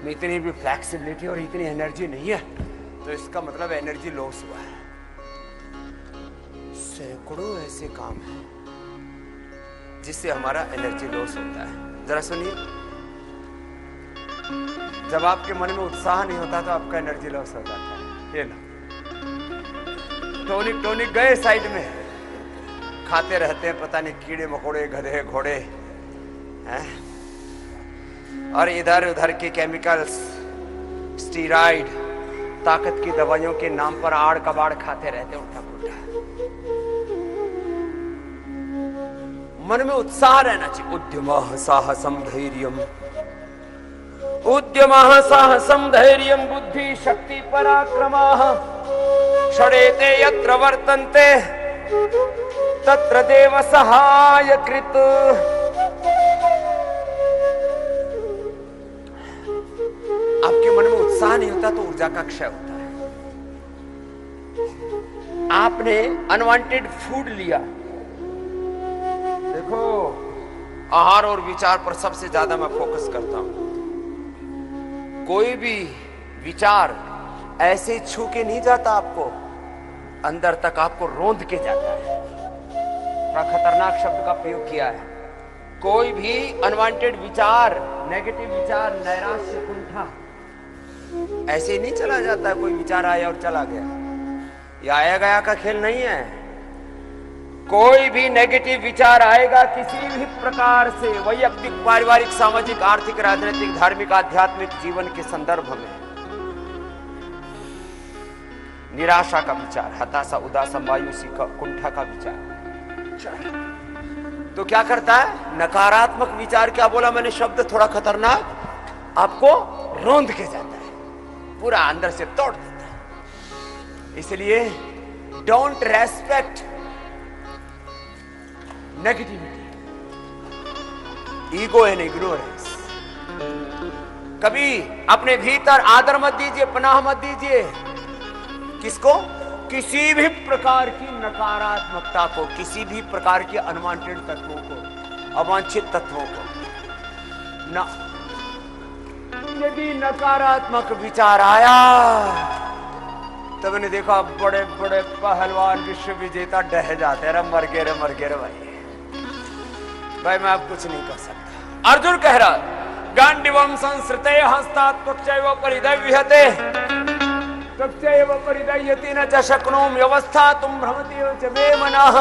में इतनी भी फ्लेक्सिबिलिटी और इतनी एनर्जी नहीं है, तो इसका मतलब एनर्जी लॉस हुआ है। सैकड़ों ऐसे काम हैं जिससे हमारा एनर्जी लॉस होता है। जरा सुनिए, जब आपके मन में उत्साह नहीं होता तो आपका एनर्जी लॉस हो जाता है। ये लो, टॉनिक टॉनिक गए साइड में, खाते रहते हैं पता नहीं कीड़े मकोड़े, गधे घोड़े हैं, और इधर उधर के केमिकल्स, स्टीरॉइड, ताकत की दवाइयों के नाम पर आड़ कबाड़ खाते रहते हैं उल्टा पुल्टा। मन में उत्साह रहना चाहिए। उद्यमः साहसं धैर्यम्, उद्यमः साहसं धैर्यम्, बुद्धि शक्ति पराक्रमः, षडेते यत्र वर्तन्ते तत्र देव सहायकृत्। आपके मन में उत्साह नहीं होता तो ऊर्जा का क्षय होता है। आपने अनवांटेड फूड लिया, देखो आहार और विचार पर सबसे ज्यादा मैं फोकस करता हूं। कोई भी विचार ऐसे छू के नहीं जाता, आपको अंदर तक आपको रोंद के जाता है। बड़ा खतरनाक शब्द का प्रयोग किया है। कोई भी अनवांटेड विचार, नेगेटिव विचार, नैराश्य, कुंठा ऐसे ही नहीं चला जाता है। कोई विचार आया और चला गया, ये आया गया का खेल नहीं है। कोई भी नेगेटिव विचार आएगा किसी भी प्रकार से, वैयक्तिक, पारिवारिक, सामाजिक, आर्थिक, राजनीतिक, धार्मिक, आध्यात्मिक जीवन के संदर्भ में, निराशा का विचार, हताशा, उदासा, मायूसी का, कुंठा का विचार, तो क्या करता है? नकारात्मक विचार, क्या बोला मैंने शब्द थोड़ा खतरनाक, आपको रोंद के जाता है, पूरा अंदर से तोड़ देता है। इसलिए don't respect negativity, ego and ignorance. कभी अपने भीतर आदर मत दीजिए, पनाह मत दीजिए। किसको? किसी भी प्रकार की नकारात्मकता को, किसी भी प्रकार के अनवांटेड तत्वों को, अवांछित तत्वों को ना। यदि नकारात्मक विचार आया तो मैंने देखा बड़े बड़े पहलवान, विश्व विजेता डह जाते हैं, मर गए रे भाई। भाई मैं अब कुछ नहीं कर सकता। अर्जुन कह रहा, गांडीवम संस्कृते हस्तात् त्वक्चैव परिदह्यते त्वक्चैव परिदह्यति न च शक्नोमि व्यवस्थातुं भ्रमति च मे मनः।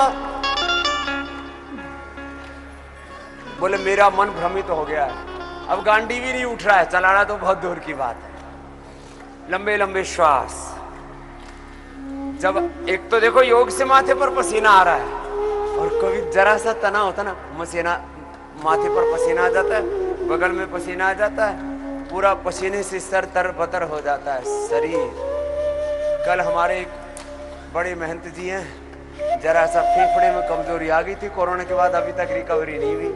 बोले मेरा मन भ्रमित हो गया है, अब गांडी भी नहीं उठ रहा है, चलाना तो बहुत दूर की बात है। लंबे लंबे श्वास। जब एक तो देखो योग से माथे पर पसीना आ रहा है, और कभी जरा सा तनाव होता ना, माथे पर पसीना आ जाता है, बगल में पसीना आ जाता है, पूरा पसीने से सर तरबतर हो जाता है शरीर। कल हमारे एक बड़े महंत जी हैं, जरा सा फेफड़े में कमजोरी आ गई थी, कोरोना के बाद अभी तक रिकवरी नहीं हुई।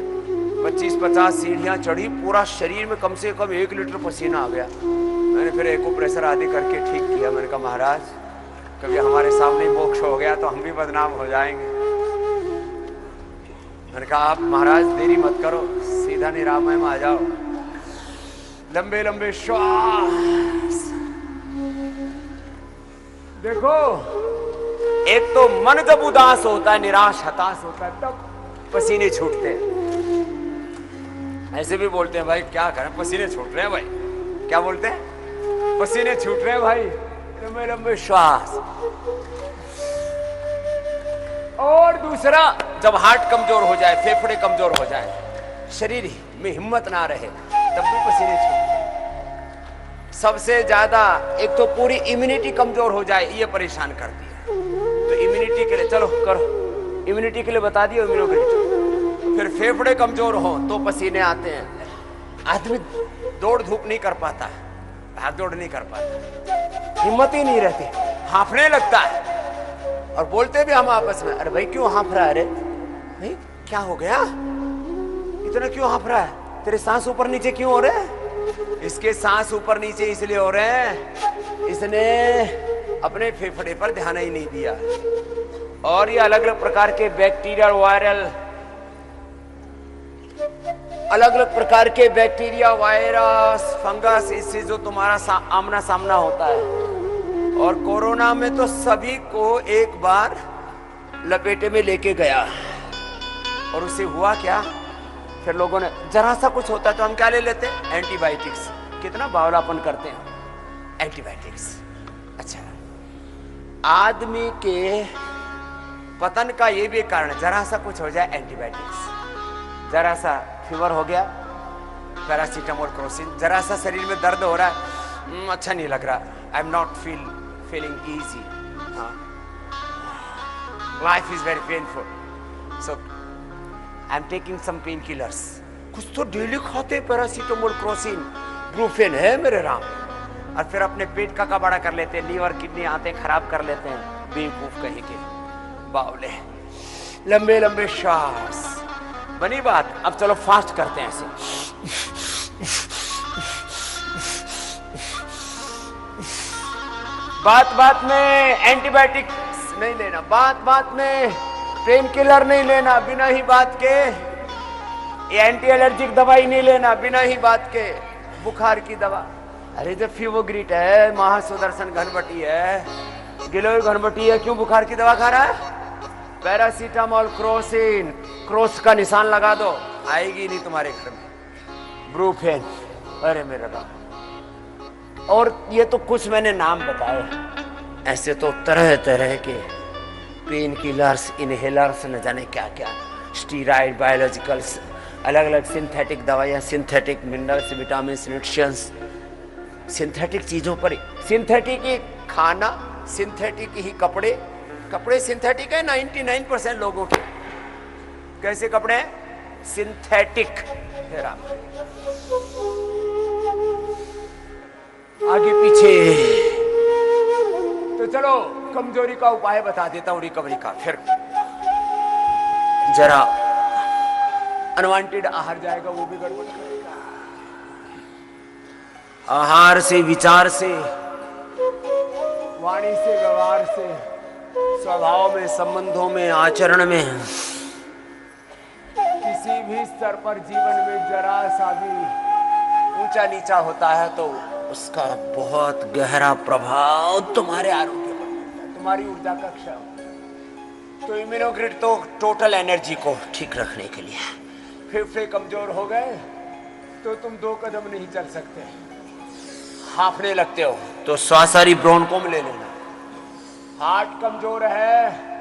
25-50 सीढ़ियां चढ़ी, पूरा शरीर में कम से कम 1 लीटर पसीना आ गया। मैंने फिर एको प्रेशर आदि करके ठीक किया। मैंने कहा महाराज कभी हमारे सामने मोक्ष हो गया तो हम भी बदनाम हो जाएंगे। मैंने कहा आप महाराज देरी मत करो, सीधा निरामय में आ जाओ। लंबे लंबे श्वास। देखो एक तो मन जब उदास होता है, निराश, हताश होता है, तब पसीने छूटते हैं। ऐसे भी बोलते हैं भाई क्या करें, पसीने छूट रहे हैं भाई। क्या बोलते हैं? पसीने छूट रहे हैं भाई। लंबे लंबे श्वास। और दूसरा, जब हार्ट कमजोर हो जाए, फेफड़े कमजोर हो जाए, शरीर में हिम्मत ना रहे, तब भी पसीने छूटते हैं। सबसे ज्यादा एक तो पूरी इम्यूनिटी कमजोर हो जाए, ये परेशान करती है। तो इम्यूनिटी के लिए चलो करो, इम्यूनिटी के लिए बता दियो इम्यूनोग्लोबुलिन। फिर फेफड़े कमजोर हो तो पसीने आते हैं। आदमी दौड़ धूप नहीं कर पाता, भाग दौड़ नहीं कर पाता, हिम्मत ही नहीं रहती, हांफने लगता है। और बोलते भी हम आपस में, अरे भाई क्यों हांफ रहा है? अरे भाई क्या हो गया, इतना क्यों हांफ रहा है? तेरे सांस ऊपर नीचे क्यों हो रहे हैं? इसके सांस ऊपर नीचे इसलिए हो रहे हैं, इसने अपने फेफड़े पर ध्यान ही नहीं दिया। और ये अलग अलग प्रकार के बैक्टीरियल, वायरल अलग अलग प्रकार के बैक्टीरिया, वायरस, फंगस, इससे जो तुम्हारा आमना सामना होता है। और कोरोना में तो सभी को एक बार लपेटे में लेके गया। और उससे हुआ क्या, फिर लोगों ने जरा सा कुछ होता है तो हम क्या ले लेते हैं, एंटीबायोटिक्स। कितना बावलापन करते हैं, एंटीबायोटिक्स। अच्छा, आदमी के पतन का ये भी कारण है, जरा सा कुछ हो जाए एंटीबायोटिक्स। जरा सा फीवर हो गया, पैरासीटामोल, क्रोसिन। जरा सा शरीर में दर्द हो रहा है, अच्छा नहीं लग रहा, I am not feeling easy, life is very painful, so I am taking some painkillers. कुछ तो डेली खाते, पैरासीटामोल, क्रोसिन, ब्रूफेन है मेरे राम। और फिर अपने पेट का कबाड़ा कर लेते हैं, लीवर किडनी आते खराब कर लेते हैं, बेवकूफ कहीं के बावले। लंबे लंबे श्वास, बनी बात। अब चलो फास्ट करते हैं ऐसे। बात बात में एंटीबायोटिक्स नहीं लेना, बात बात में पेन किलर नहीं लेना बिना ही बात के, एंटी एलर्जिक दवाई नहीं लेना बिना ही बात के, बुखार की दवा। अरे जब फीवोग्रिट है, महासुदर्शन घनबटी है, गिलोय घनबटी है, क्यों बुखार की दवा खा रहा है? पैरासीटामोल, क्रोसिन, क्रोस का निशान लगा दो, आएगी नहीं तुम्हारे घर में। ब्रूफेन, अरे मेरा राम। और ये तो कुछ मैंने नाम बताए, ऐसे तो तरह तरह के पेन किलर्स, इनहेलर्स, न जाने क्या क्या, स्टीराइड, बायोलॉजिकल्स, अलग अलग सिंथेटिक दवाइयाँ, synthetic minerals, vitamin, nutritions, synthetic चीजों पर, सिंथेटिक ही खाना, सिंथेटिक ही कपड़े। कपड़े सिंथेटिक है 99% लोगों के। कैसे कपड़े हैं? सिंथेटिक। आगे पीछे। तो चलो कमजोरी का उपाय बता देता हूं, रिकवरी का। फिर जरा अनवांटेड आहार जाएगा, वो भी गड़बड़ करेगा। आहार से, विचार से, वाणी से, व्यवहार से, स्वभाव में, संबंधों में, आचरण में, किसी भी स्तर पर जीवन में जरा सा भी ऊंचा नीचा होता है तो उसका बहुत गहरा प्रभाव तुम्हारे आरोग्य पर पड़ता है, तुम्हारी ऊर्जा का क्षय। तो इम्यूनोग्रिड तो टोटल एनर्जी को ठीक रखने के लिए। फेफड़े कमजोर हो गए तो तुम 2 कदम नहीं चल सकते, हांफने लगते हो, तो श्वासारी ब्रोंकोम ले लेना। हार्ट कमजोर है,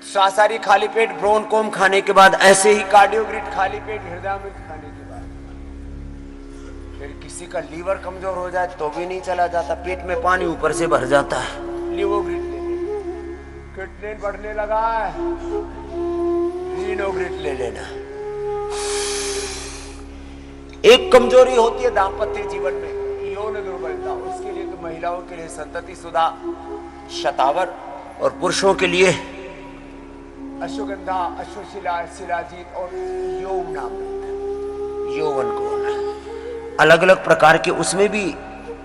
श्वासारी खाली पेट ब्रोंकोम खाने के बाद, ऐसे ही कार्डियोग्रिड खाली पेट हृदयामृत खाने के बाद। फिर किसी का लीवर कमजोर हो जाए तो भी नहीं चला जाता, पेट में पानी ऊपर से भर जाता है, लिवोग्रिड ले लेना। किडनी बढ़ने लगा है, रीनोग्रिड ले लेना। एक कमजोरी होती है दाम्पत्य जीवन में, यौन दुर्बलता, उसके लिए तो महिलाओं के लिए संतति सुधा, शतावर, और पुरुषों के लिए अश्वगंधा, अश्वशिला, शिलाजीत और यौवन को अलग अलग प्रकार के। उसमें भी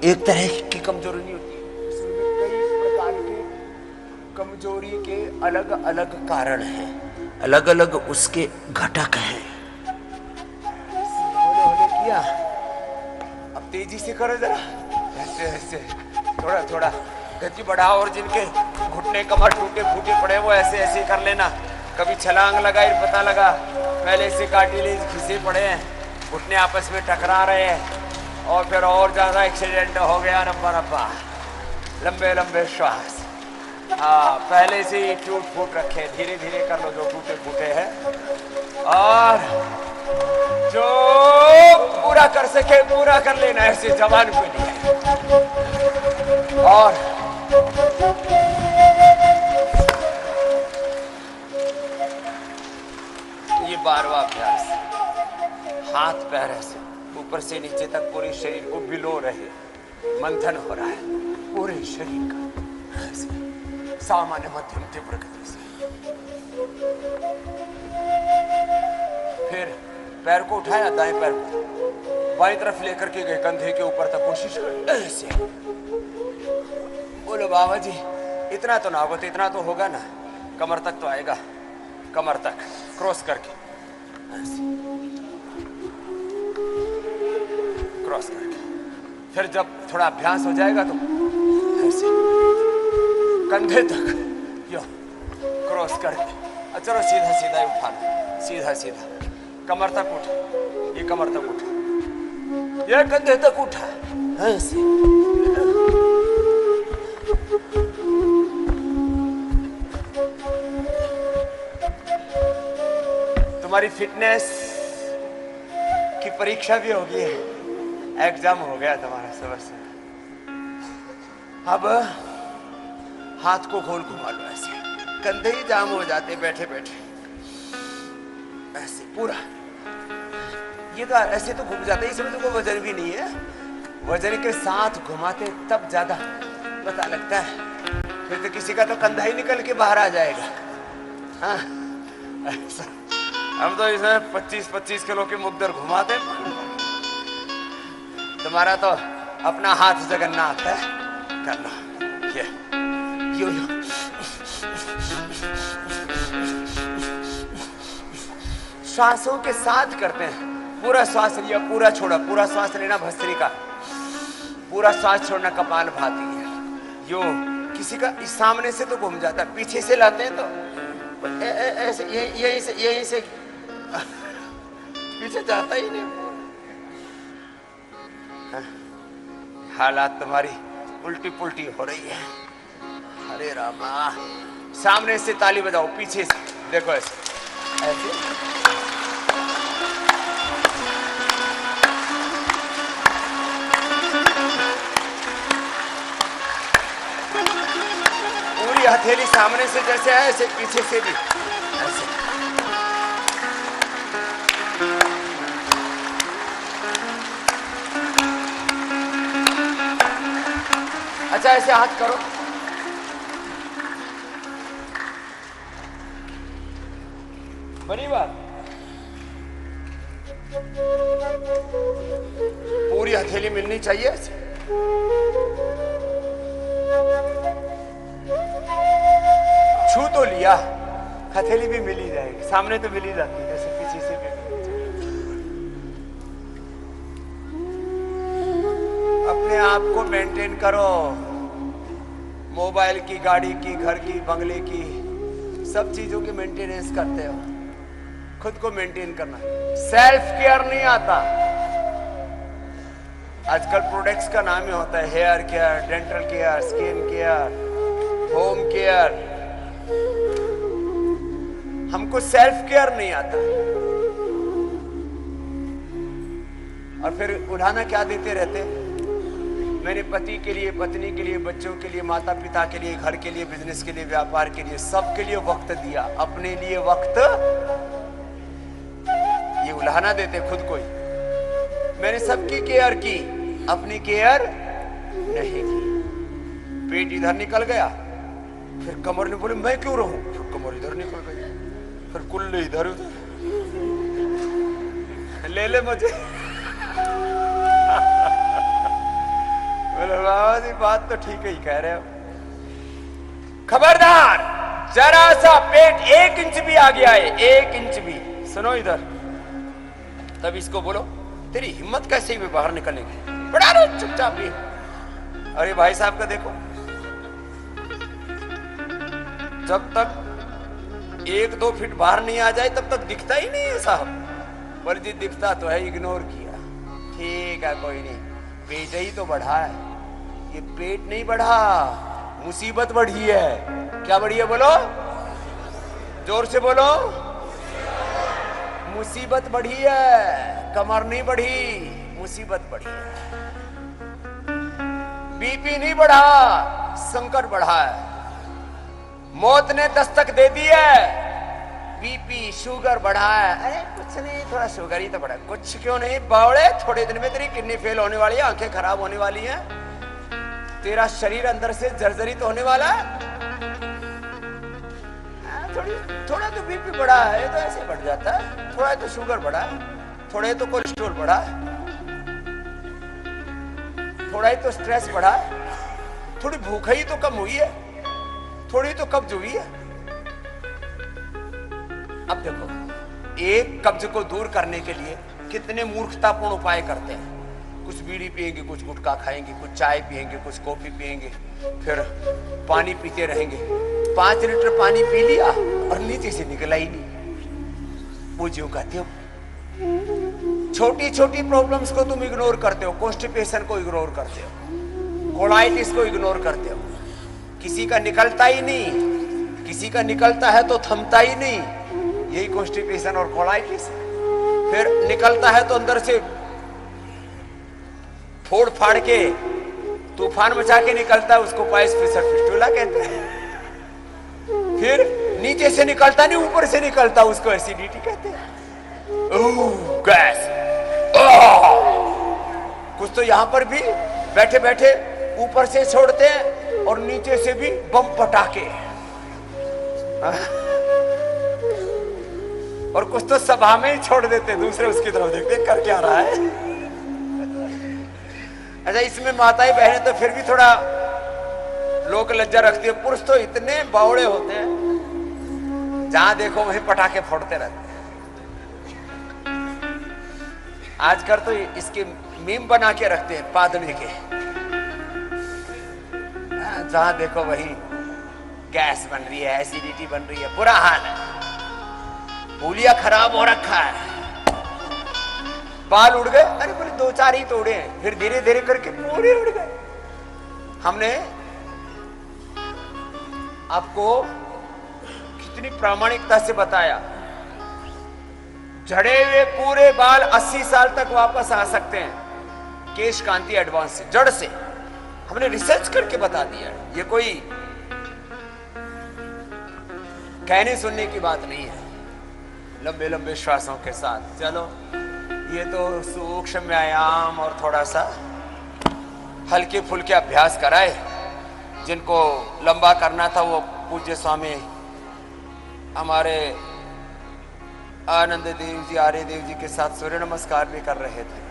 एक तरह की कमजोरी नहीं होती, उसमें भी कई प्रकार के कमजोरी के अलग अलग कारण हैं, अलग अलग उसके घटक हैं। किया, अब तेजी से करो जरा, ऐसे ऐसे, थोड़ा थोड़ा गति बढ़ाओ। और जिनके घुटने कमर टूटे फूटे पड़े वो ऐसे ऐसे कर लेना। कभी छलांग लगाई, पता लगा पहले से कार्टिलेज घिसे पड़े हैं, घुटने आपस में टकरा रहे हैं, और फिर और ज्यादा एक्सीडेंट हो गया। रब्बा रब्बा, लंबे लंबे श्वास। हाँ, पहले से ही टूट फूट रखे, धीरे धीरे कर लो जो टूटे फूटे हैं, और जो पूरा कर सके पूरा कर लेना, ऐसे जवान के लिए। और ये 12वां अभ्यास, हाथ पैर ऐसे ऊपर से नीचे तक पूरे शरीर को बिलो रहे, मंथन हो रहा है पूरे शरीर का, सामान्य मध्यम तीव्र गति से। फिर पैर को उठाया, दाएं पैर को बाईं तरफ लेकर के गए, कंधे के ऊपर तक कोशिश कर, ऐसे। बोलो बाबा जी, इतना तो ना होगा तो इतना तो होगा ना, कमर तक तो आएगा, कमर तक क्रॉस करके क्रॉस करके, फिर जब थोड़ा अभ्यास हो जाएगा तो ऐसे कंधे तक यो क्रॉस करके, चलो सीधा सीधा ही उठाना, सीधा सीधा कमर तक उठा, ये कमर तक उठा, ये कंधे तक उठा, ऐसे तुम्हारी फिटनेस की परीक्षा भी होगी है, एग्जाम हो गया तुम्हारा सुबह से। अब हाथ को खोल घुमा लो, ऐसे कंधे ही जाम हो जाते बैठे बैठे, ऐसे पूरा, ये तो ऐसे तो घूम जाता है, इसमें तो कोई वजन भी नहीं है, वजन के साथ घुमाते तब ज्यादा पता लगता है, फिर तो किसी का तो कंधा ही निकल के बाहर आ जाएगा। हाँ ऐसा हम तो इसमें 25-25 किलो के मुकद्दर घुमाते, तुम्हारा तो अपना हाथ जगन्नाथ है, कर लो ये यो यो, श्वासों के साथ करते हैं, पूरा श्वास लिया पूरा छोड़ा, पूरा श्वास लेना भस्त्रिका, पूरा श्वास छोड़ना कपालभाति है। यो किसी का सामने से तो घूम जाता है, पीछे से लाते हैं तो ऐसे यहीं से पीछे जाता ही नहीं। हालात तुम्हारी उल्टी पुल्टी हो रही है, अरे रामा, सामने से ताली बजाओ, पीछे से देखो, ऐसे ऐसे पूरी हथेली सामने से जैसे है, ऐसे पीछे से भी ऐसे। अच्छा ऐसे हाथ करो, बनी बात, पूरी हथेली मिलनी चाहिए ऐसे। छू तो लिया, हथेली भी मिली जाएगी, सामने तो मिली जाती है, जैसे पीछे से भी। अपने आप को मेंटेन करो, मोबाइल की, गाड़ी की, घर की, बंगले की, सब चीजों की मेंटेनेंस करते हो, खुद को मेंटेन करना, सेल्फ केयर नहीं आता। आजकल प्रोडक्ट्स का नाम ही होता है hair care, dental care, skin care, home care, हमको सेल्फ केयर नहीं आता। और फिर उठाना क्या देते रहते, मैंने पति के लिए, पत्नी के लिए, बच्चों के लिए, माता पिता के लिए, घर के लिए, बिजनेस के लिए, व्यापार के लिए, सबके लिए वक्त दिया, अपने लिए वक्त, ये उलाहना देते खुद को ही। मैंने सबकी केयर की, अपनी केयर नहीं की। पेट इधर निकल गया, फिर कमर ने बोले मैं क्यों रहूं, फिर कमर इधर निकल गई, फिर कुल्ले इधर उधर, ले मुझे। बोले बाबा जी बात तो ठीक ही कह रहे हो, खबरदार जरा सा पेट 1 इंच भी आ गया है, 1 इंच भी, सुनो इधर, तब इसको बोलो तेरी हिम्मत कैसे भी बाहर निकलने की, बड़ा रो चुपचाप ही। अरे भाई साहब का देखो, जब तक 1-2 फीट बाहर नहीं आ जाए तब तक दिखता ही नहीं है साहब, पर जी दिखता तो है, इग्नोर किया, ठीक है कोई नहीं, पेट ही तो बढ़ा है। ये पेट नहीं बढ़ा, मुसीबत बढ़ी है। क्या बढ़ी है बोलो, जोर से बोलो, मुसीबत बढ़ी है, कमर नहीं बढ़ी, मुसीबत बढ़ी है। बीपी नहीं बढ़ा, संकट बढ़ा है। मौत ने दस्तक दे दी है, बीपी शुगर बढ़ा है। अरे कुछ नहीं, थोड़ा शुगर ही तो बढ़ा, कुछ क्यों नहीं बावड़े, थोड़े दिन में तेरी किडनी फेल होने वाली है, आंखें खराब होने वाली हैं, तेरा शरीर अंदर से जर्जरित होने वाला है। थोड़ा तो बीपी बढ़ा है तो ऐसे बढ़ जाता है, थोड़ा तो शुगर बढ़ा है, थोड़ा तो कोलेस्ट्रॉल बढ़ा है, थोड़ा ही तो स्ट्रेस बढ़ा है, थोड़ी भूख ही तो कम हुई है, थोड़ी तो कब्ज हुई है। अब देखो एक कब्ज को दूर करने के लिए कितने मूर्खतापूर्ण उपाय करते हैं। कुछ बीड़ी पिएंगे, कुछ गुटखा खाएंगे, कुछ चाय पिएंगे, कुछ कॉफी पिएंगे, फिर पानी पीते रहेंगे। 5 लीटर पानी पी लिया और नीचे से निकला ही नहीं। वो जो कहते हो छोटी छोटी प्रॉब्लम्स को तुम इग्नोर करते हो, कॉन्स्टिपेशन को इग्नोर करते हो, कोलाइटिस को इग्नोर करते हो। किसी का निकलता ही नहीं, किसी का निकलता है तो थमता ही नहीं, यही कॉन्स्टिपेशन और कोलाइटिस। फिर निकलता है तो अंदर से फोड़ फाड़ के तूफान मचा के निकलता है, उसको पाइस फिसर फिस्टुला कहते हैं। फिर नीचे से निकलता नहीं, ऊपर से निकलता, उसको एसिडिटी कहते हैं। गैस। कुछ तो यहां पर भी बैठे बैठे ऊपर से छोड़ते हैं और नीचे से भी बम पटाके। और कुछ तो सभा में ही छोड़ देते, दूसरे उसकी तरफ देखते कर क्या रहा है। अच्छा, इसमें माताएं बहनें तो फिर भी थोड़ा लोक लज्जा रखती है। पुरुष तो इतने बावड़े होते हैं, जहां देखो वहीं पटाखे फोड़ते रहते हैं। आजकल तो इसके मीम बना के रखते हैं पादमी के, जहां देखो वही गैस बन रही है, एसिडिटी बन रही है, बुरा हाल है, हुलिया खराब हो रखा है। बाल उड़ गए, अरे बोले 2-4 ही तोड़े हैं, फिर धीरे धीरे करके पूरे उड़ गए। हमने आपको कितनी प्रामाणिकता से बताया, झड़े हुए पूरे बाल 80 साल तक वापस आ सकते हैं केश कांति एडवांस से, जड़ से। हमने रिसर्च करके बता दिया, ये कोई कहने सुनने की बात नहीं है। लंबे लंबे श्वासों के साथ चलो, ये तो सूक्ष्म व्यायाम और थोड़ा सा हल्के फुल्के अभ्यास कराए। जिनको लंबा करना था वो पूज्य स्वामी हमारे आनंद देव जी, आर्य देव जी के साथ सूर्य नमस्कार भी कर रहे थे।